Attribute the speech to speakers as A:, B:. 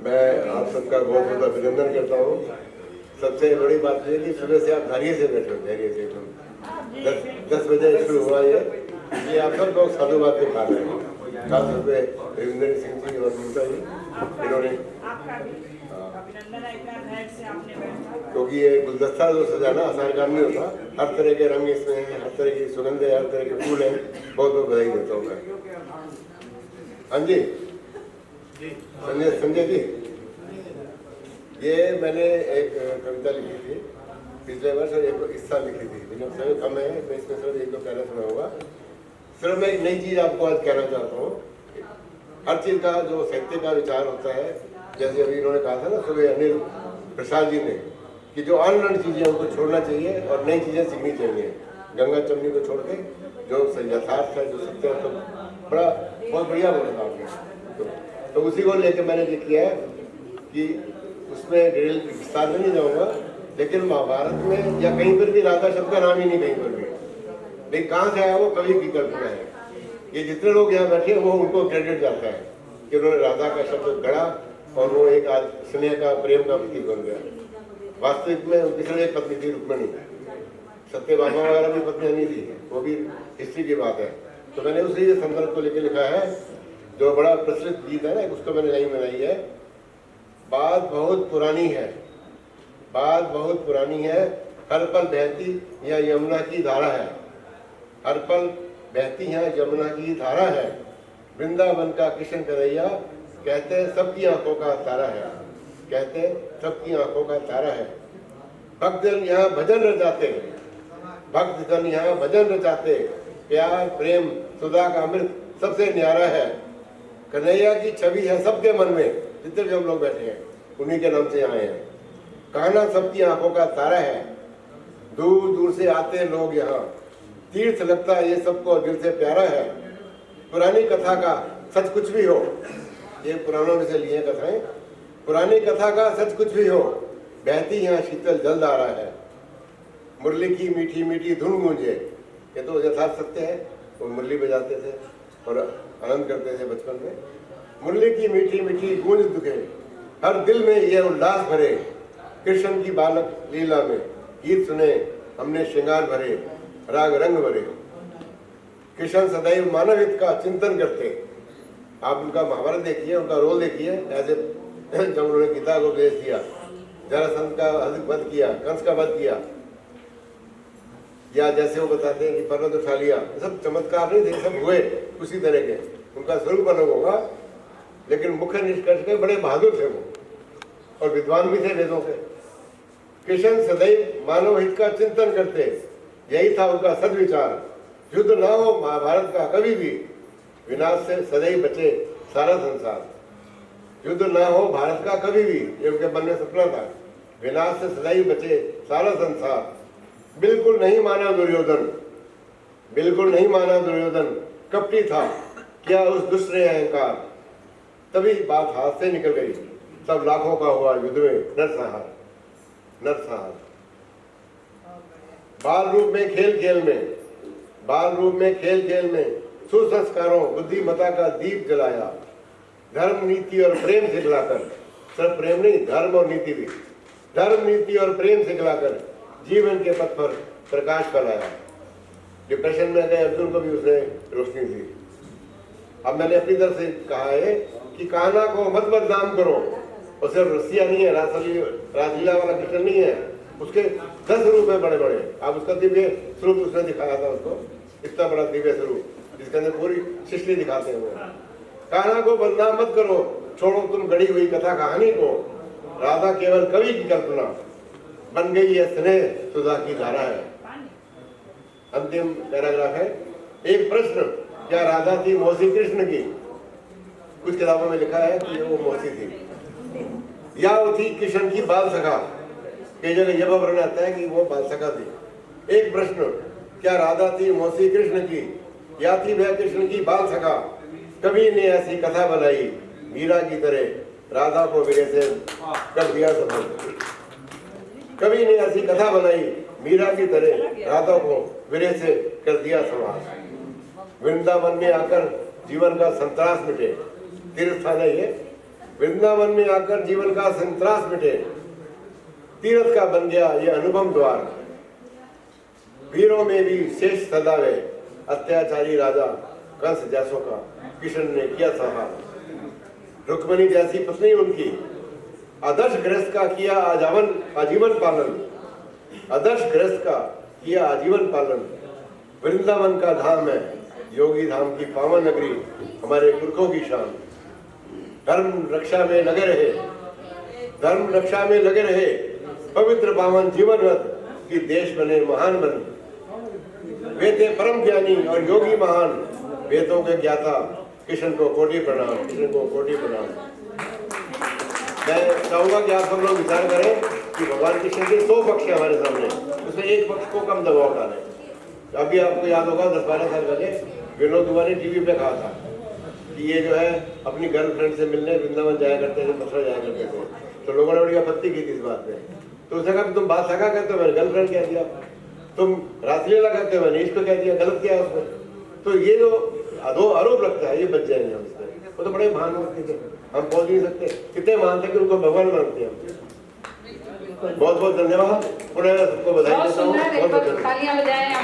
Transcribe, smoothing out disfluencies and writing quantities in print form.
A: मैं आप सबका बहुत बहुत अभिनंदन करता हूँ। सबसे बड़ी बात यह कि सुबह से आप धैर्य से बैठे हो, धैर्य से एकदम 10 बजे शुरू हुआ ये आप सब लोग साधुवाद के खा रहे हैं। खासतौर पे रविंद्र सिंह जी और ममता जी, इन्होंने क्योंकि ये गुलदस्ता जो सजाना आसान काम नहीं होता। हर तरह के रंग इसमें हैं, हर तरह की सुगंध है, हर तरह के फूल हैं। बहुत बहुत बधाई देता हूँ मैं। हाँ जी संजय जी, ये मैंने एक कविता लिखी थी पिछले वर्ष और एक इस साल लिखी थी, लेकिन समय कम है, मैं इसमें सिर्फ एक दो कहना सुना होगा। सिर्फ मैं एक नई चीज़ आपको आज कहना चाहता हूँ। हर चीज़ का जो साहित्य का विचार होता है, जैसे अभी इन्होंने कहा था ना सुबह अनिल प्रसाद जी ने, कि जो अनलर्न चीज़ें उनको छोड़ना चाहिए और नई चीज़ें सीखनी चाहिए। गंगा चमनी को छोड़ के जो यथार्थ है, जो सत्य है, तो बड़ा बहुत बढ़िया बोला था आपने। तो उसी को लेकर मैंने ये किया है कि उसमें डिटेल विस्तार में नहीं जाऊँगा, लेकिन महाभारत में या कहीं पर भी राधा शब्द का नाम ही नहीं, कहीं पर भी लेकिन कहाँ से आया वो कवि की कल्पना है। ये जितने लोग यहाँ बैठे हैं वो उनको क्रेडिट जाता है कि उन्होंने राधा का शब्द गढ़ा और वो एक आज स्नेह का, प्रेम का प्रतीक बन गया। वास्तविक में उनकी सिर्फ एक पत्नी थी, रुक्मिणी। सत्यभामा वगैरह भी पत्नियां नहीं थी, वो भी हिस्ट्री की बात है। तो मैंने उसी संदर्भ को लेकर लिखा है, जो बड़ा प्रचलित गीत है ना, उसको मैंने लाइन बनाई है। बात बहुत पुरानी है, बात बहुत पुरानी है, हर पल बहती या यमुना की धारा है। हर पल बहती है यमुना की धारा है। वृंदावन का कृष्ण कन्हैया, कहते सबकी आंखों का तारा है, कहते सबकी आंखों का तारा है। भक्तजन यहाँ भजन रचाते, भक्तजन यहाँ भजन रचाते, प्यार प्रेम सुधा का अमृत सबसे न्यारा है। कन्हैया की छवि है सबके मन में, जितने भी हम लोग बैठे हैं उन्हीं के नाम से आए हैं। कान्हा सबकी आंखों का तारा है, दूर दूर से आते लोग यहाँ, तीर्थ लगता है ये सबको दिल से प्यारा है। पुरानी कथा का सच कुछ भी हो, ये पुरानों में से लिए कथाएं। पुरानी कथा का सच कुछ भी हो, बहती यहाँ शीतल जलधारा है। मुरली की मीठी मीठी धुन गूंजे, ये तो यथार्थ सत्य है। वो मुरली बजाते थे और आनंद करते थे बचपन में। मुरली की मीठी मीठी गूंज दुखे, हर दिल में ये उल्लास भरे। कृष्ण की बालक लीला में गीत सुने हमने श्रृंगार भरे, राग रंग भरे। कृष्ण सदैव मानव हित का चिंतन करते। आप उनका महाभारत देखिए, उनका रोल देखिए, ऐसे जब उन्होंने गीता को उपदेश दिया, जरासंध का वध किया, कंस का वध किया, या जैसे वो बताते हैं कि पर्वत उठा लिया, सब चमत्कार नहीं थे, सब हुए उसी तरह के। उनका स्वरूप अलग होगा, लेकिन मुख्य निष्कर्ष के बड़े बहादुर थे वो, और विद्वान भी थे वेदों के। कृष्ण सदैव मानव हित का चिंतन करते, यही था उनका सदविचार। युद्ध ना हो महाभारत का कभी भी, विनाश से सदैव बचे सारा संसार। युद्ध ना हो भारत का कभी भी, ये उनके मन में सपना था। विनाश से सदैव बचे सारा संसार। बिल्कुल नहीं माना दुर्योधन, बिल्कुल नहीं माना दुर्योधन, कपटी था क्या उस दुष्ट ने अहंकार। तभी बात हाथ से निकल गई, सब लाखों का हुआ युद्ध में नरसंहार, नरसंहार। बाल रूप में खेल खेल में, बाल रूप में खेल खेल में, सुसंस्कारों बुद्धिमता का दीप जलाया। धर्म नीति और प्रेम सिखलाकर, सिर्फ प्रेम नहीं, धर्म और नीति भी, धर्म नीति और प्रेम सिखलाकर जीवन के पथ पर प्रकाश फैलाया। डिप्रेशन में गए अर्जुन को भी उसने रोशनी दी। अब मैंने अपनी तरफ से कहा है कि कान्हा को मत बदनाम करो, और सिर्फ रसिया नहीं है, रासलीला वाला कृष्ण नहीं है, उसके 10 रूप है बड़े बड़े। आप उसका दिव्य स्वरूप उसने दिखाया था उसको, इतना बड़ा दिव्य स्वरूप जिसके अंदर पूरी सृष्टि दिखाते हैं वो। कान्हा को बदनाम मत करो, छोड़ो तुम गढ़ी हुई कथा कहानी को। राधा केवल कवि की कल्पना, बन गई है स्नेह सुधा की धारा है। अंतिम पैराग्राफ है, एक प्रश्न, क्या राधा थी मौसी कृष्ण की? कुछ किताबों में लिखा है कि वो मौसी थी, या वो थी कृष्ण की बाल सखा। कई जगह यह वर्णन आता है कि वो बाल सखा थी। एक प्रश्न, क्या राधा थी मौसी कृष्ण की, या थी वह कृष्ण की बाल सखा? कवि ने ऐसी कथा बनाई, मीरा की तरह राधा को विरह से कर दिया सफल। कवि ने ऐसी कथा बनाई, मीरा की तरह राधा को विरह से कर दिया समाज। वृंदावन में आकर जीवन का संतरास मिटे, तीर्थ स्थान है ये। वृंदावन में आकर जीवन का संत्रास मिटे, तीर्थ का बन गया ये अनुपम द्वार। वीरों में भी शेष सदावे, अत्याचारी राजा कंस जैसों का कृष्ण ने किया संहार। रुक्मणी जैसी पत्नी उनकी, आदर्श गृहस्थ का किया आजीवन पालन, आदर्श गृहस्थ का किया आजीवन पालन। वृंदावन का धाम है योगी धाम की पावन नगरी, हमारे पुरखों की शान। धर्म रक्षा में लगे रहे, धर्म रक्षा में लगे रहे, पवित्र पावन जीवन रथ की देश बने महान बन। वे थे परम ज्ञानी और योगी महान, वेदों के ज्ञाता, कृष्ण को कोटि प्रणाम, कृष्ण को कोटि प्रणाम। मैं चाहूंगा कि आप सब लोग विचार करें कि भगवान कृष्ण के 100 पक्ष है हमारे सामने, उसमें एक पक्ष को कम दबाव डालें। अभी आपको याद होगा 10-12 साल पहले विनोद दुआ ने टीवी पे कहा था कि ये जो है अपनी गर्लफ्रेंड से मिलने वृंदावन जाया करते थे, मथुरा जाया करते थे, तो लोगों ने बड़ी आपत्ति की थी इस बात पे। तो उसने कहा तुम बात सका करते हो, मैंने गर्लफ्रेंड कह दिया, तुम रासलीला करते हो, मैंने इश्क कह दिया, गलत किया उसमें। तो ये जो आरोप लगता है ये बच जाएंगे हम इसमें। वो तो बड़े महान व्यक्ति थे, हम पहुंच नहीं सकते, कितने महान थे कि उनको भगवान मानते हैं हम। बहुत बहुत धन्यवाद, पुनः सबको बधाई देता हूँ। बहुत बहुत धन्यवाद।